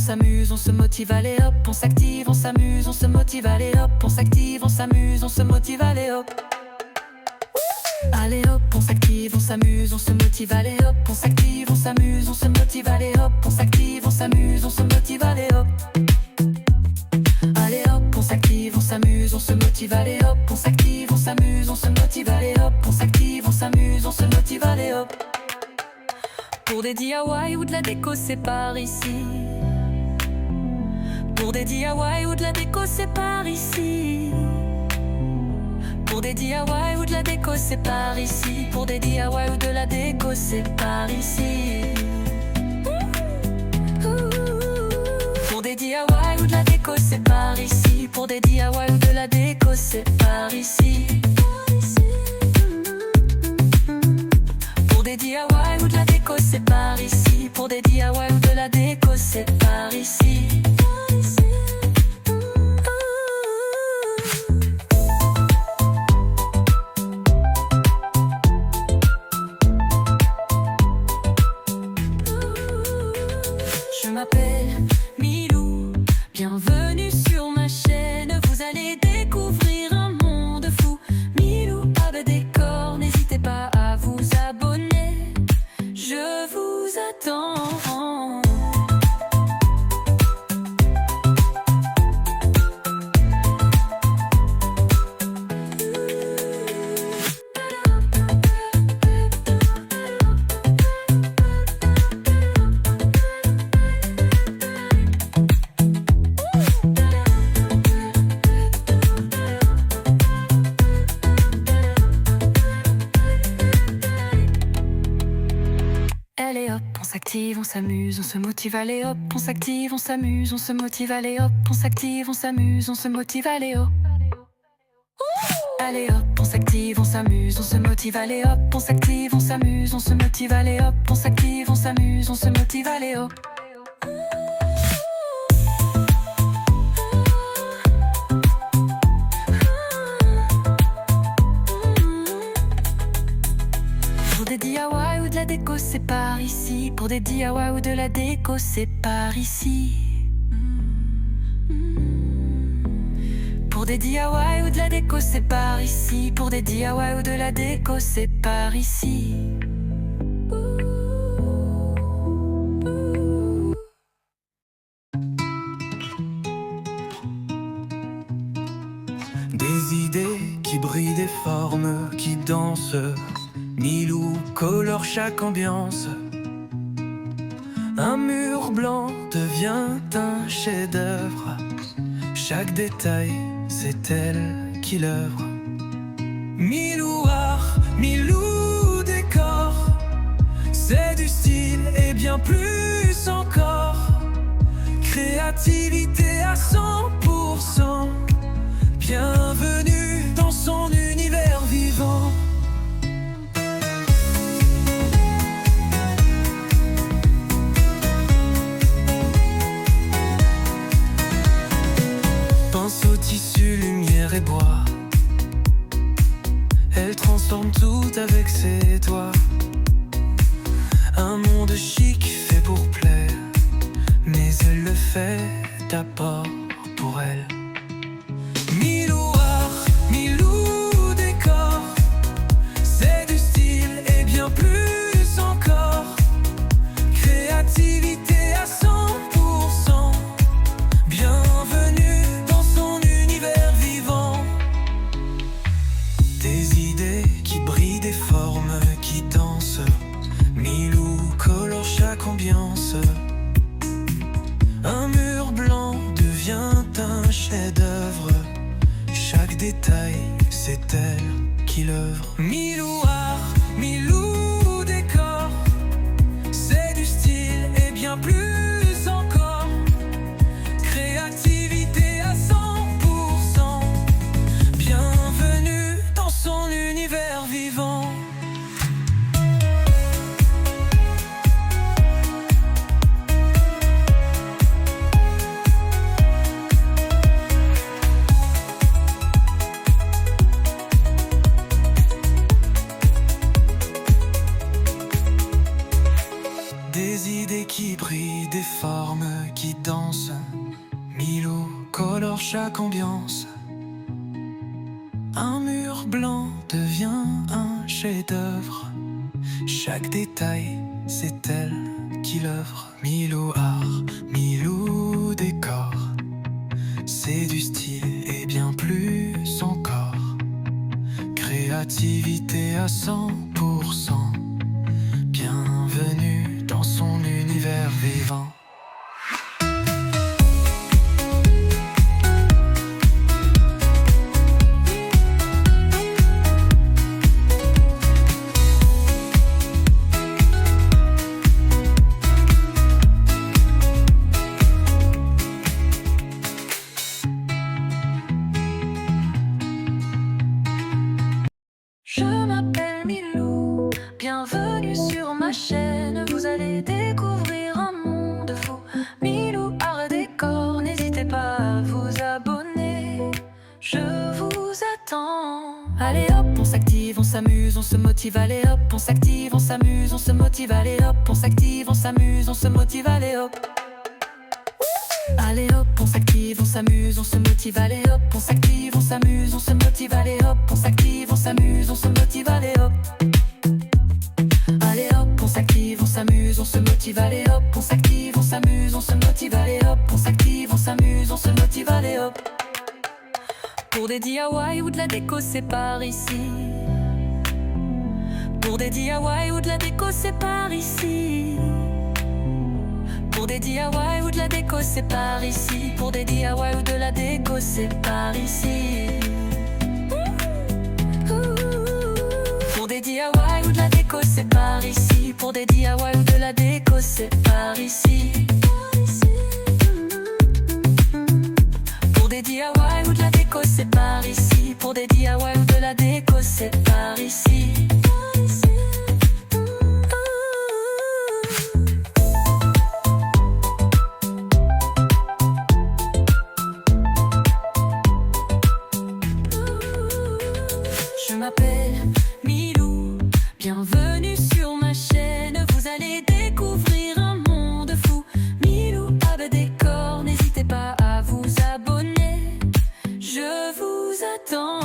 s'amuse, on se motive, allez hop, on s'active, on s'amuse, on se motive, allez hop, on s'active, on s'amuse, on se motive, allez hop. Allez hop, on s'active, on s'amuse, on se motive, allez hop, on s'active, on s'amuse, on se motive, allez hop, on s'active, on s'amuse, on se motive, allez hop. Allez hop, on s'active, on s'amuse, on se motive, allez hop, on s'active, on s'amuse, on se motive, allez hop, on s'active, on s'amuse, on se motive, allez hop. Pour des DIY ou de la déco, c'est par ici. Pour des DIY ou de la déco, c'est par ici. Pour des DIY ou de la déco, c'est par ici. Pour des DIY ou de la déco, c'est par ici. Pour des DIY ou de la déco, c'est par ici. Pour des DIY ou de la déco, c'est par ici. Pour des DIY ou de la déco, c'est par ici. Pour des DIY ou de la déco, c'est par ici. Je m'appelle Milou, bienvenue sur ma chaîne. Vous allez découvrir un monde fou. Milou, pas de décor, n'hésitez pas à vous abonner. Je vous attends. Allez hop, on s'active, on s'amuse, on se motive, allez hop, on s'active, on s'amuse, on se motive, allez hop, on s'active, on s'amuse, on se motive, allez hop. Allez hop, on s'active, on s'amuse, on se motive, allez hop, on s'active, on s'amuse, on se motive, allez hop, on s'active, on s'amuse, on se motive, allez hop. Pour des DIY ou de la déco, c'est par ici. Pour des DIY ou de la déco, c'est par ici. Pour des DIY ou de la déco, c'est par ici. Pour des DIY ou de la déco, c'est par ici. Des idées qui brillent, des formes qui dansent. Milou colore chaque ambiance. Un mur blanc devient un chef-d'œuvre. Chaque détail, c'est elle qui l'œuvre. Milou art, Milou décor. C'est du style et bien plus encore. Créativité à 100%. Bienvenue dans son univers vivant. Pinceau, tissu, lumière et bois. Elle transforme tout avec ses doigts. Un monde chic fait pour plaire, mais elle le fait d'abord pour elle. Milou art, Milou décor. C'est du style et bien plus encore. Créativité à 100%. Bienvenue dans son univers vivant. Des idées qui brillent, des formes qui dansent. Milou colore chaque ambiance. Un mur blanc devient chaque ambiance. Un mur blanc devient un chef-d'œuvre. Chaque détail, c'est elle qui l'œuvre. Milou art, Milou décor. C'est du style et bien plus encore. Créativité à 100%. Bienvenue dans son univers vivant. Je m'appelle Milou, bienvenue sur ma chaîne. Vous allez découvrir un monde fou. Milou art décor, n'hésitez pas à vous abonner. Je vous attends. Allez hop, on s'active, on s'amuse, on se motive. Allez hop, on s'active, on s'amuse, on se motive. Allez hop, on s'active, on s'amuse, on se motive. Allez hop. Allez hop, on s'active, on s'amuse, on se motive. Allez hop, on s'active, on s'amuse, on se motive. Allez hop, on s'active, on s'amuse, on se motive. Allez hop. Allez hop, on s'active, on s'amuse, on se motive. Allez hop, on s'active, on s'amuse, on se motive. Allez hop, on s'active, on s'amuse, on se motive. Allez hop. Pour des DIY ou de la déco, c'est par ici. Pour des DIY ou de la déco, c'est par ici. Pour des DIY ou de la déco, c'est par ici. Pour des DIY ou de la déco, c'est par ici. Pour des DIY ou de la déco, c'est par ici. Pour des DIY ou de la déco, c'est par ici. Pour des DIY ou de la déco, c'est par ici. Pour des DIY ou de la déco, c'est par ici. Je m'appelle Milou, bienvenue sur ma chaîne. Vous allez découvrir un monde fou. Milou art décor, n'hésitez pas à vous abonner. Je vous attends.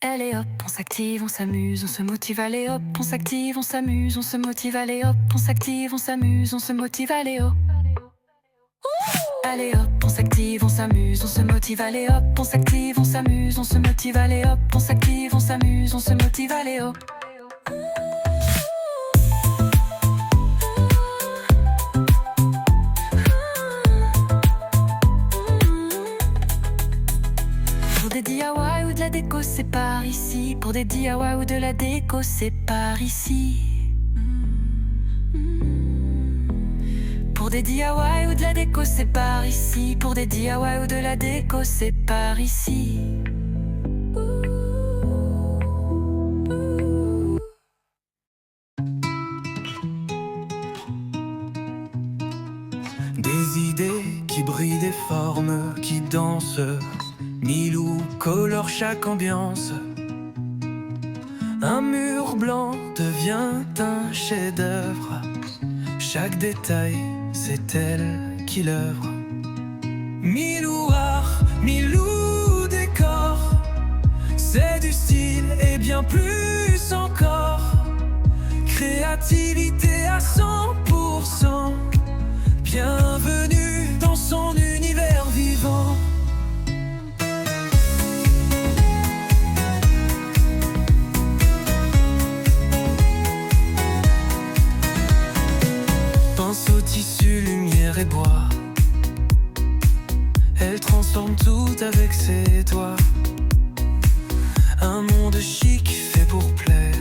Allez hop, on s'active, on s'amuse, on se motive. Allez hop, on s'active, on s'amuse, on se motive. Allez hop, on s'active, on s'amuse, on se motive. Allez hop. Allez hop, on s'active, on s'amuse, on se motive. Allez hop, on s'active, on s'amuse, on se motive. Allez hop, on s'active, on s'amuse, on se motive. Allez hop. Pour des DIY ou de la déco, c'est par ici. Pour des DIY ou de la déco, c'est par ici. Pour des DIY ou de la déco, c'est par ici. Pour des DIY ou de la déco, c'est par ici. Des idées qui brillent, des formes qui dansent. Milou colore chaque ambiance. Un mur blanc devient un chef-d'œuvre. Chaque détail, c'est elle qui l'œuvre. Milou art, Milou décor. C'est du style et bien plus encore. Créativité à 100%. Bienvenue dans son univers vivant. Pinceau, tissu, lumière et bois. Elle transforme tout avec ses doigts. Un monde chic fait pour plaire,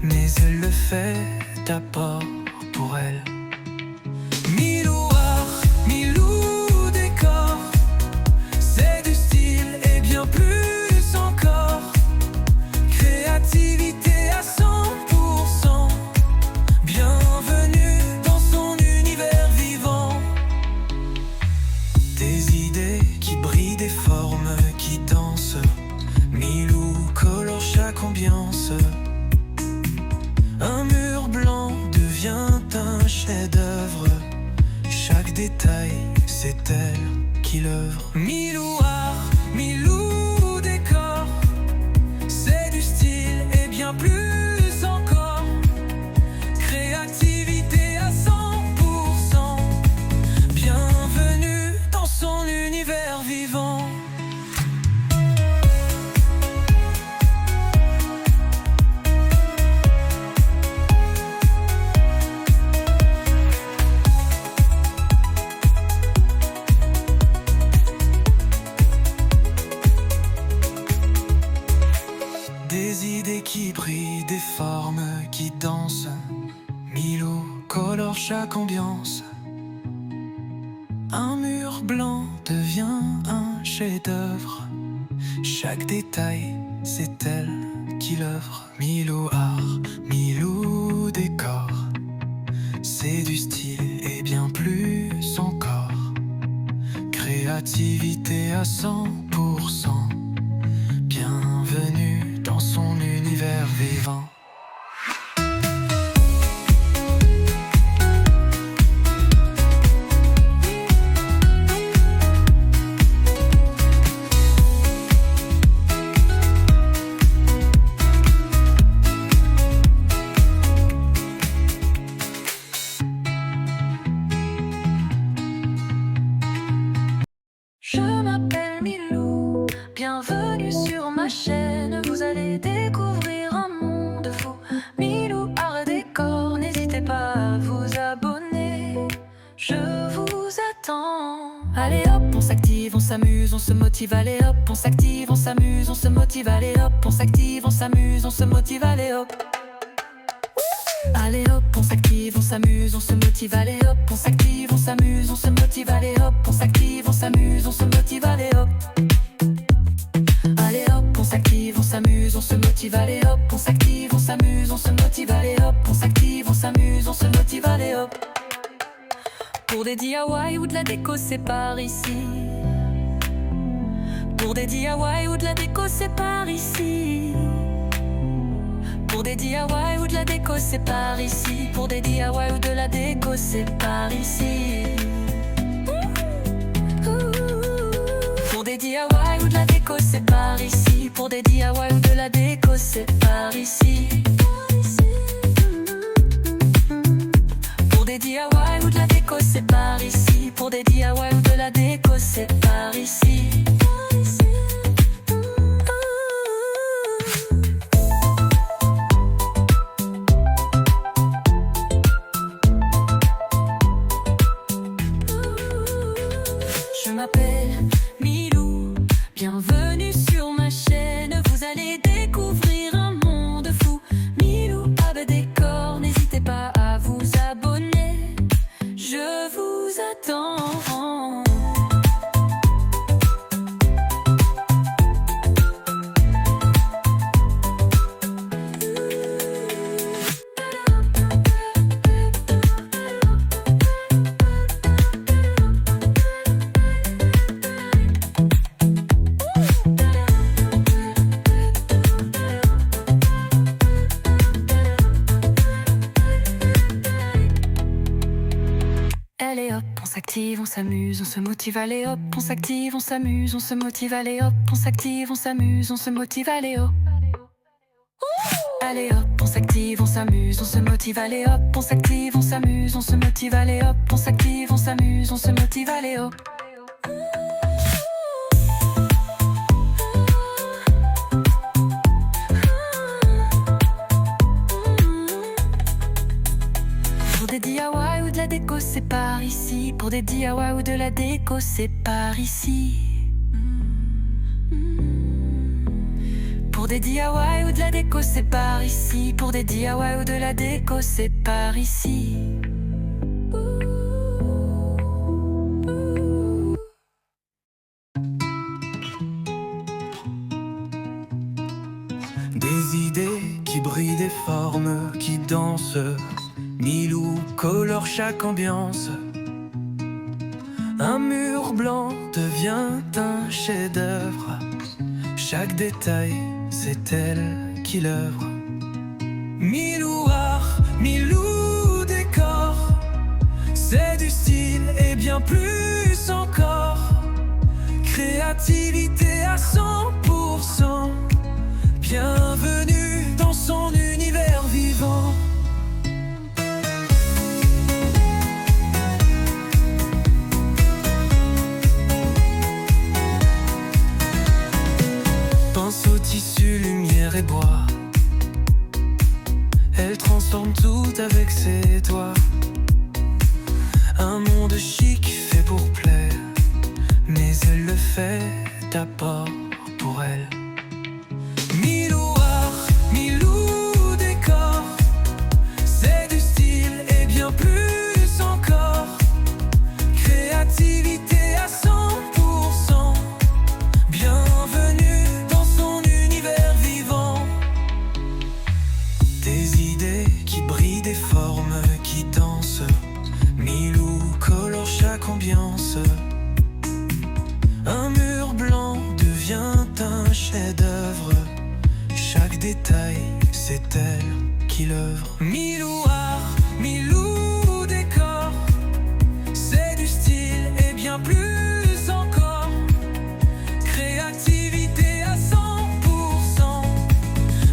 mais elle le fait d'abord pour elle. Milou art, Milou décor. C'est du style et bien plus chef-d'œuvre. Chaque détail, c'est elle qui l'œuvre. Milou art, Milou décor, c'est du style et bien plus encore. Créativité à 100%. Bienvenue dans son univers vivant. Des idées qui brillent, des formes qui dansent. Milou colore chaque ambiance. Un mur blanc devient un chef-d'œuvre. Chaque détail, c'est elle qui l'œuvre. Milou art, Milou décor, c'est du style et bien plus encore. Créativité à 100%. Bienvenue dans son univers vivant. Je m'appelle Milou, bienvenue sur ma chaîne. Vous allez découvrir un monde fou. Milou art décor, n'hésitez pas à vous abonner. Je vous attends. Allez hop, on s'active, on s'amuse, on se motive. Allez hop, on s'active, on s'amuse, on se motive. Allez hop, on s'active, on s'amuse, on se motive. Allez hop. Allez hop, on s'active, on s'amuse, on se motive. Allez hop, on s'active, on s'amuse, on se motive. Allez hop, on s'active, on s'amuse, on se motive. Allez hop. Allez hop, on s'active, on s'amuse, on se motive. Allez hop, on s'active, on s'amuse, on se motive. Allez hop, on s'active, on s'amuse, on se motive. Allez hop. Pour des DIY ou de la déco, c'est par ici. Pour des DIY ou de la déco, c'est par ici. Pour des DIY ou de la déco, c'est par ici. Pour des DIY ou de la déco, c'est par ici. Pour des DIY ou de la déco, c'est par ici. Pour des DIY ou de la déco, c'est par ici. Pour des DIY ou de la déco, c'est par ici. Pour des DIY ou de la déco, c'est par ici. Je m'appelle Milou, bienvenue sur ma chaîne. Vous allez découvrir un monde fou. Milou art décor, n'hésitez pas à vous abonner. Je vous attends. Allez hop, on s'active, on s'amuse, on se motive. Allez hop, on s'active, on s'amuse, on se motive. Allez hop, on s'active, on s'amuse, on se motive. Allez hop. Allez hop, on s'active, on s'amuse, on se motive. Allez hop, on s'active, on s'amuse, on se motive. Allez hop, on s'active, on s'amuse, on se motive. Allez hop. Pour des DIY ou de la déco, c'est par ici. Pour des DIY ou de la déco, c'est par ici. Pour des DIY ou de la déco, c'est par ici. Pour des DIY ou de la déco, c'est par ici. Des idées qui brillent, des formes qui dansent. Milou colore chaque ambiance. Un mur blanc devient un chef-d'œuvre. Chaque détail, c'est elle qui l'œuvre. Milou art, Milou décor, bien plus encore. Créativité à 100%. Bienvenue dans son univers vivant. Pinceau, tissu, lumière et bois, elle transforme tout avec ses doigts. Un monde chic fait pour plaire, mais elle le fait d'abord pour elle. Milou art, Milou décor, c'est du style et bien plus encore. Créativité à 100%. Bienvenue dans son univers vivant. Des idées qui brillent, des formes qui dansent. Milou colore chaque ambiance. Un mur blanc devient un chef-d'œuvre. Chaque détail, c'est elle qui l'œuvre. Milou art, Milou décor, c'est du style et bien plus encore. Créativité à 100%.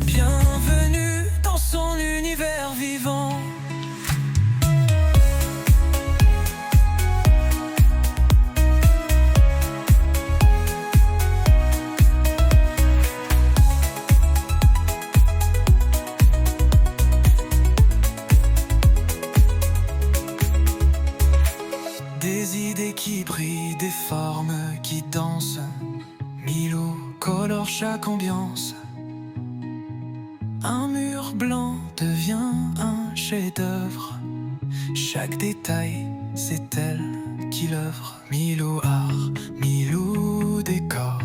Bienvenue dans son univers vivant. Des idées qui brillent, des formes qui dansent. Milou colore chaque ambiance. Un mur blanc devient un chef-d'œuvre. Chaque détail, c'est elle qui l'œuvre. Milou art, Milou décor,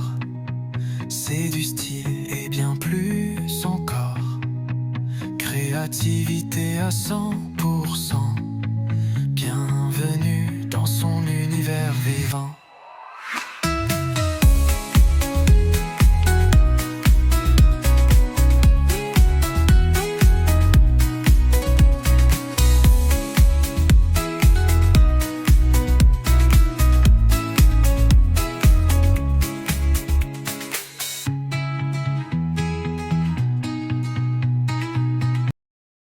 c'est du style et bien plus encore. Créativité à 100%. Bienvenue dans son univers vivant.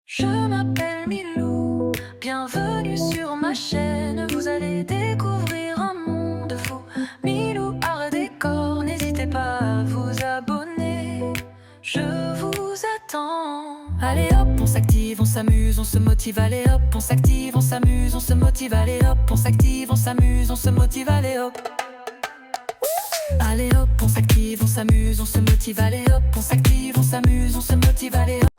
Je m'appelle Milou, bienvenue sur ma chaîne. Vous allez découvrir un monde fou. Milou art décor, n'hésitez pas à vous abonner. Je vous attends. Allez hop, on s'active, on s'amuse, on se motive. Allez hop, on s'active, on s'amuse, on se motive. Allez hop, on s'active, on s'amuse, on se motive. Allez hop. Allez hop, on s'active, on s'amuse, on se motive. Allez hop, on s'active, on s'amuse, on se motive. Allez hop.